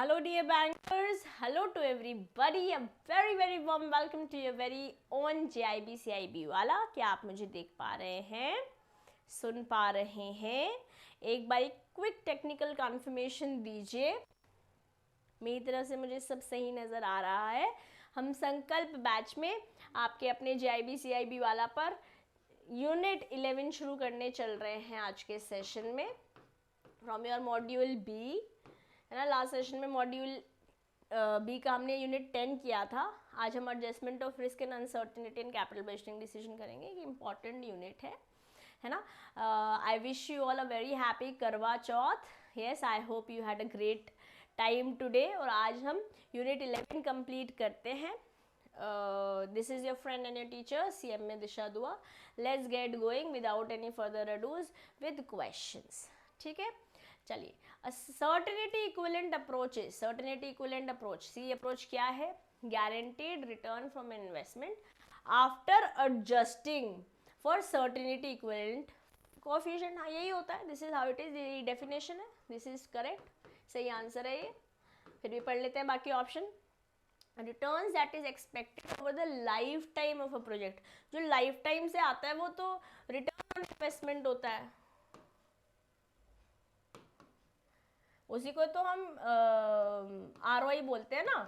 Hello dear bankers, hello to everybody, a very warm welcome to your very own JIB CIB वाला। क्या आप मुझे देख पा रहे हैं, सुन पा रहे हैं? एक बार क्विक टेक्निकल कन्फर्मेशन दीजिए। मेरी तरफ से मुझे सब सही नज़र आ रहा है। हम संकल्प बैच में आपके अपने JIB CIB वाला पर यूनिट 11 शुरू करने चल रहे हैं आज के सेशन में फ्रॉम योर मॉड्यूल बी, है ना। लास्ट सेशन में मॉड्यूल बी का हमने यूनिट 10 किया था। आज हम adjustment of risk and uncertainty in capital budgeting decision करेंगे। ये इंपॉर्टेंट यूनिट है ना। I wish you all a very happy Karva Chauth. Yes, I hope you had a great time today. और आज हम यूनिट 11 कंप्लीट करते हैं। This is your friend and your teacher CMA Disha Dua. Let's get going without any further ado with questions. ठीक है, चलिए। Certainty equivalent approaches, certainty equivalent approach, C approach क्या है? Guaranteed return from investment after adjusting for certainty equivalent coefficient. हाँ, यही होता है। This is how it is, ये डेफिनेशन है। दिस इज करेक्ट, सही आंसर है ये। फिर भी पढ़ लेते हैं बाकी option. Returns that is expected over the life time of a project. जो लाइफ टाइम से आता है वो तो रिटर्न ऑन इन्वेस्टमेंट होता है, उसी को तो हम ROI बोलते हैं ना।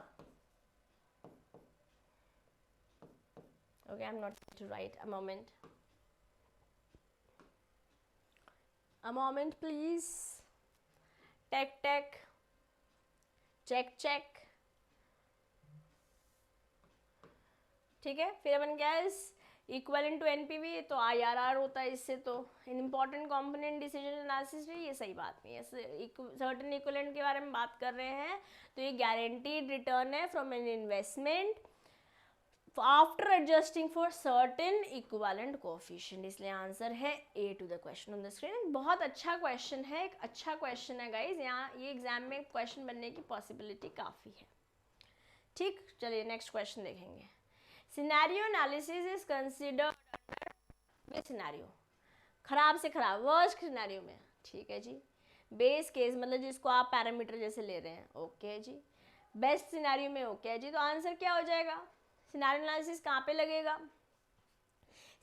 Okay, I am not to write, a moment please. Take check. ठीक है, फिर अपन क्या है इक्वलेंट टू NPV, तो IRR होता है इससे। तो इन इम्पॉर्टेंट कॉम्पोनेंट डिसीजन एनालिसिस, ये सही बात नहीं है। सर्टेन इक्वलेंट के बारे में बात कर रहे हैं, तो ये गारंटीड रिटर्न है from an investment after adjusting for certain equivalent coefficient. इसलिए आंसर है A to the question on the screen. बहुत अच्छा क्वेश्चन है, एक अच्छा क्वेश्चन है गाइज। यहाँ ये एग्जाम में क्वेश्चन बनने की पॉसिबिलिटी काफ़ी है। ठीक, चलिए नेक्स्ट क्वेश्चन देखेंगे। Scenario analysis is considered under scenario, खराब से खराब, वर्स्ट सिनेरियो में। ठीक है जी। बेस केस मतलब जिसको आप पैरामीटर जैसे ले रहे हैं, ओके जी। बेस्ट सिनेरियो में, ओके जी। तो आंसर क्या हो जाएगा? सिनेरियो एनालिसिस कहाँ पे लगेगा?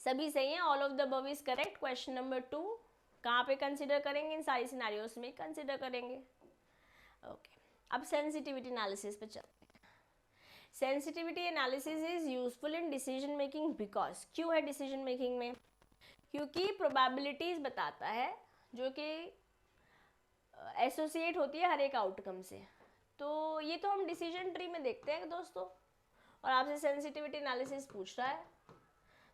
सभी सही है, all of the above is correct. Question number 2 कहाँ पे कंसिडर करेंगे? इन सारी सिनेरियोस में कंसिडर करेंगे। ओके, अब सेंसिटिविटी एनालिसिस पे चलते हैं। Sensitivity analysis is useful in decision making because, क्यों है डिसीजन मेकिंग में? क्योंकि प्रोबेबिलिटीज बताता है जो कि एसोसिएट होती है हर एक आउटकम से। तो ये तो हम डिसीजन ट्री में देखते हैं दोस्तों, और आपसे सेंसिटिविटी एनालिसिस पूछ रहा है,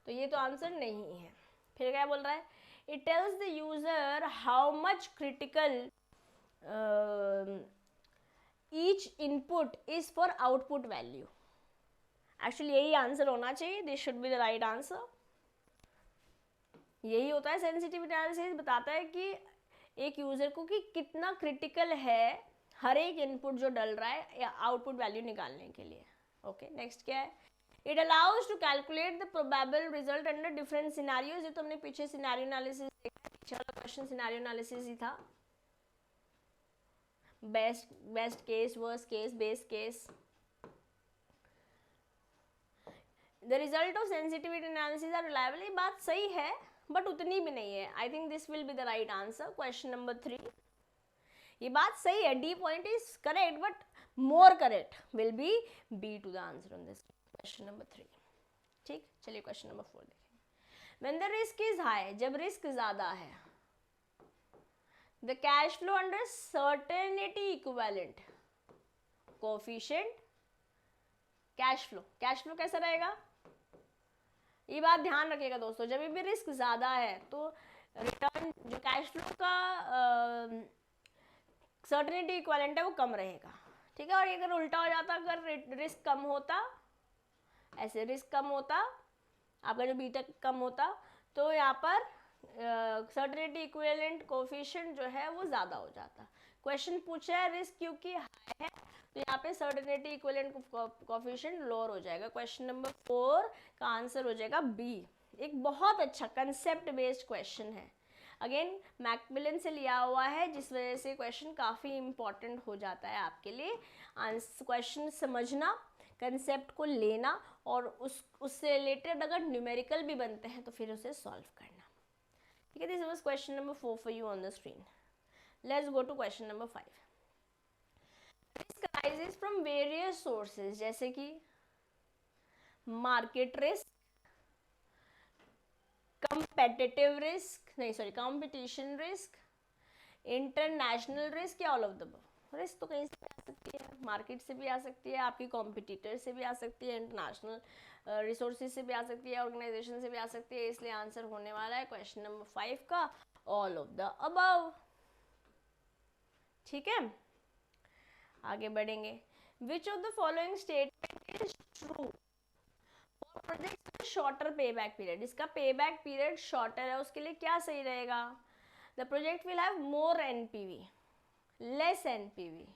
तो ये तो आंसर नहीं है। फिर क्या बोल रहा है? It tells the user how much critical each input is for output value. Actually यही आंसर होना चाहिए, this should be the right answer. यही होता है सेंसिटिविटी एनालिसिस, बताता है कि एक यूजर को कि कितना क्रिटिकल है हर एक इनपुट जो डल रहा है या आउटपुट वैल्यू निकालने के लिए। ओके, नेक्स्ट क्या है? It allows to calculate the probable result under different scenarios. ये तो हमने पीछे सिनेरियो एनालिसिस देखा, पीछे वाला क्वेश्चन सिनेरियो एनालिसिस ही था। Best case, worst case, base case. The result of sensitivity analysis are reliable. ये बात सही है बट उतनी भी नहीं है। I think this will be the right answer. Question number 3, ये बात सही है, D point is correct but more correct will be B to the answer on this question number 3। ठीक, चलिए क्वेश्चन नंबर 4 देखें। When the risk is high, जब risk ज्यादा है, the cash flow under certainty equivalent coefficient, cash flow कैसा रहेगा? ये बात ध्यान रखिएगा दोस्तों, जब भी रिस्क ज़्यादा है तो रिटर्न जो कैश फ्लो का सर्टेनिटी इक्विवेलेंट है वो कम रहेगा। ठीक है, और अगर उल्टा हो जाता, अगर रिस्क कम होता, ऐसे रिस्क कम होता, आपका जो बीटा कम होता, तो यहाँ पर सर्टेनिटी इक्विवेलेंट कोएफिशिएंट जो है वो ज़्यादा हो जाता। क्वेश्चन पूछा है रिस्क क्योंकि हाई है, तो यहाँ पे सर्टेनिटी इक्विवेलेंट कोएफिशिएंट लोअर हो जाएगा। क्वेश्चन नंबर 4 का आंसर हो जाएगा B। एक बहुत अच्छा कंसेप्ट बेस्ड क्वेश्चन है। अगेन मैकमिलन से लिया हुआ है, जिस वजह से क्वेश्चन काफ़ी इम्पॉर्टेंट हो जाता है आपके लिए। क्वेश्चन समझना, कंसेप्ट को लेना और उससे रिलेटेड अगर न्यूमेरिकल भी बनते हैं तो फिर उसे सॉल्व करना। ठीक है, this was question number 4 for you on the screen. Let's go to question number 5। Risk arises from various sources, जैसे कि market risk, competition risk, international risk या all of the above. Risk तो कहीं से भी आ सकती है, मार्केट से भी आ सकती है, आपकी कॉम्पिटिटर से भी आ सकती है, इंटरनेशनल रिसोर्सेज से भी आ सकती है, ऑर्गेनाइजेशन से भी आ सकती है। इसलिए आंसर होने वाला है क्वेश्चन नंबर 5 का ऑल ऑफ द अबव। ठीक है, आगे बढ़ेंगे। Which of the following statement is true for projects with shorter पे बैक पीरियड। इसका पे बैक पीरियड शॉर्टर है, उसके लिए क्या सही रहेगा? The project will have more NPV, less NPV,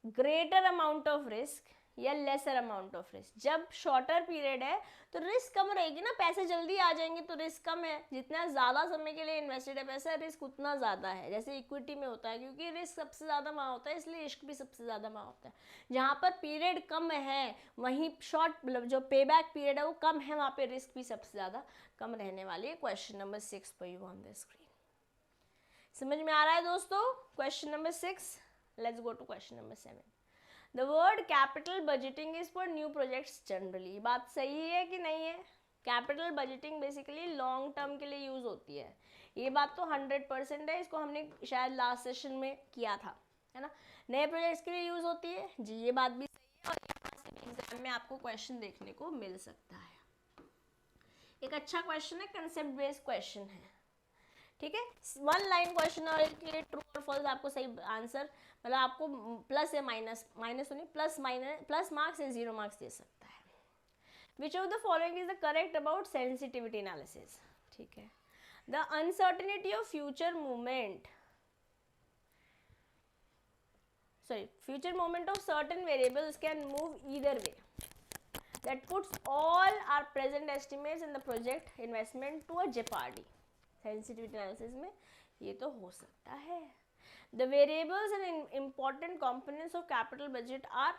greater amount of risk या लेसर अमाउंट ऑफ रिस्क। जब शॉर्टर पीरियड है तो रिस्क कम रहेगी ना, पैसे जल्दी आ जाएंगे तो रिस्क कम है। जितना ज़्यादा समय के लिए इन्वेस्टेड है पैसा, रिस्क उतना ज़्यादा है। जैसे इक्विटी में होता है, क्योंकि रिस्क सबसे ज़्यादा वहाँ होता है, इसलिए इश्क भी सबसे ज़्यादा वहाँ होता है। जहाँ पर पीरियड कम है वहीं शॉर्ट मतलब जो पे बैक पीरियड है वो कम है, वहाँ पर रिस्क भी सबसे ज़्यादा कम रहने वाली है। Question number 6 for you on the screen. समझ में आ रहा है दोस्तों? Question number 6। Let's go to question number 7। The word capital budgeting is for new projects generally। बात सही है कि नहीं है? Capital budgeting basically long term के लिए यूज़ होती है, ये बात तो 100% है। इसको हमने शायद लास्ट सेशन में किया था, है ना। नए प्रोजेक्ट्स के लिए यूज़ होती है जी, ये बात भी सही है और यहाँ से भी एग्जाम में आपको क्वेश्चन देखने को मिल सकता है। एक अच्छा क्वेश्चन है, कंसेप्ट बेस्ड क्वेश्चन है। ठीक है, 1 लाइन क्वेश्चन और के लिए ट्रू और फॉल्स आपको सही आंसर मतलब आपको प्लस या माइनस तो नहीं, प्लस मार्क्स या 0 मार्क्स दे सकता है। Which of the following is the correct about sensitivity analysis. ठीक है, the uncertainty of future movement of certain variables can move either way, that puts all our present estimates in the project investment to a jeopardy। Sensitivity analysis में ये तो हो सकता है। The variables and important components of capital budget are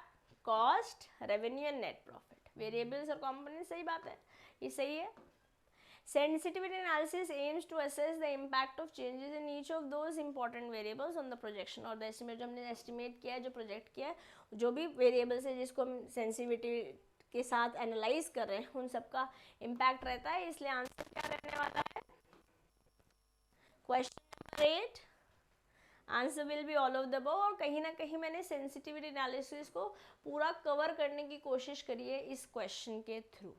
cost, revenue and net profit. Variables और components, सही बात है, ये सही है। Sensitivity analysis aims to assess the impact of changes in each of those important variables on the projection और the estimate. जो हमने एस्टिमेट किया है, जो प्रोजेक्ट किया है, जो भी वेरिएबल्स है जिसको हम सेंसिटिविटी के साथ एनालाइज कर रहे हैं, उन सबका इम्पैक्ट रहता है। इसलिए आंसर क्या रहने वाला है? Question number 8 answer will be all of the above. और कहीं ना कहीं मैंने सेंसिटिविटी एनालिसिस को पूरा कवर करने की कोशिश करी है इस क्वेश्चन के थ्रू।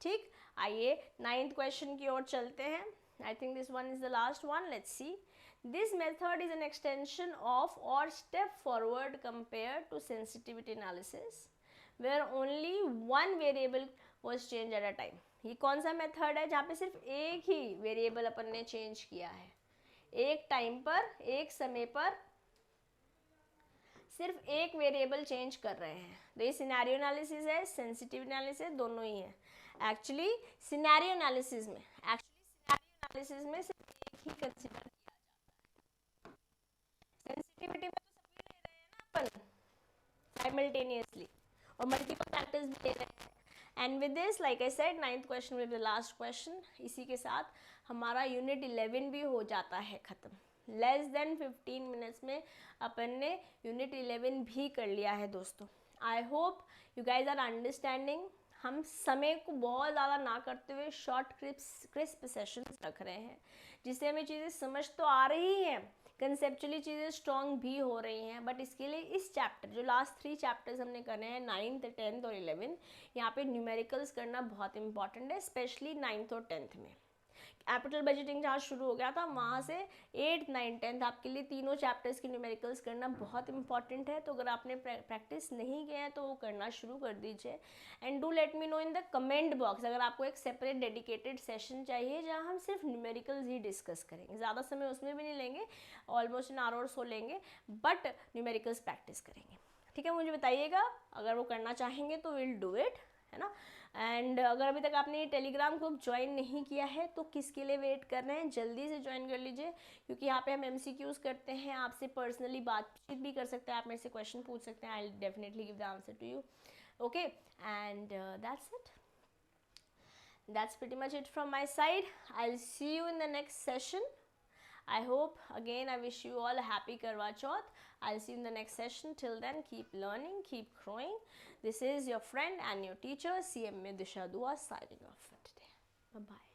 ठीक, आइए 9th क्वेश्चन की ओर चलते हैं। I think this one is the last one. Let's see. This method is an extension of और step forward compare to sensitivity analysis where only one variable was change at a time. ये कौन सा method है जहाँ पे सिर्फ एक ही variable अपन ने चेंज किया है, एक टाइम पर, एक समय पर सिर्फ एक वेरिएबल चेंज कर रहे हैं। तो ये सिनेरियो एनालिसिस है, सेंसिटिव एनालिसिस, दोनों ही है। एक्चुअली सिनेरियो एनालिसिस में सिर्फ एक ही कंसीडर किया जाता है। सेंसिटिविटी में तो सभी ले रहे हैं ना अपन साइमल्टेनियसली, और मल्टीपल फैक्टर्स भी ले रहे हैं। And with this, like I said, 9th question will be the last question. इसी के साथ हमारा यूनिट 11 भी हो जाता है ख़त्म। लेस देन 15 मिनट्स में अपन ने यूनिट 11 भी कर लिया है दोस्तों। I hope you guys are understanding. हम समय को बहुत ज़्यादा ना करते हुए शॉर्ट क्रिस्प सेशंस रख रहे हैं, जिससे हमें चीज़ें समझ तो आ रही हैं, कंसेप्चुअली चीज़ें स्ट्रॉन्ग भी हो रही हैं। बट इसके लिए इस चैप्टर, जो लास्ट 3 चैप्टर्स हमने करने हैं, 9th, 10th और 11, यहाँ पे न्यूमेरिकल्स करना बहुत इंपॉर्टेंट है, स्पेशली 9th और 10th में। कैपिटल बजटिंग जहाँ शुरू हो गया था, वहाँ से 8th, 9th, 10th आपके लिए तीनों चैप्टर्स की न्यूमेरिकल्स करना बहुत इंपॉर्टेंट है। तो अगर आपने प्रैक्टिस नहीं किया है तो वो करना शुरू कर दीजिए। And do let me know in the comment box अगर आपको एक सेपरेट डेडिकेटेड सेशन चाहिए जहाँ हम सिर्फ न्यूमेरिकल्स ही डिस्कस करेंगे। ज़्यादा समय उसमें भी नहीं लेंगे, ऑलमोस्ट 1 आवर और सो लेंगे, बट न्यूमेरिकल्स प्रैक्टिस करेंगे। ठीक है, मुझे बताइएगा अगर वो करना चाहेंगे तो विल डू इट। है ना। एंड अगर अभी तक आपने टेलीग्राम ग्रुप ज्वाइन नहीं किया है तो किसके लिए वेट कर रहे हैं, जल्दी से ज्वाइन कर लीजिए, क्योंकि यहाँ पे हम MCQs करते हैं, आपसे पर्सनली बातचीत भी कर सकते हैं, आप मेरे से क्वेश्चन पूछ सकते हैं, I will definitely give the answer to you, okay. And that's it, that's pretty much it from my side. I'll see you in the next session. I hope, again, I wish you all a happy Karwa Chauth. I'll see you in the next session. Till then, keep learning, keep growing. This is your friend and your teacher, CMA Disha Dua, signing off for today. Bye-bye.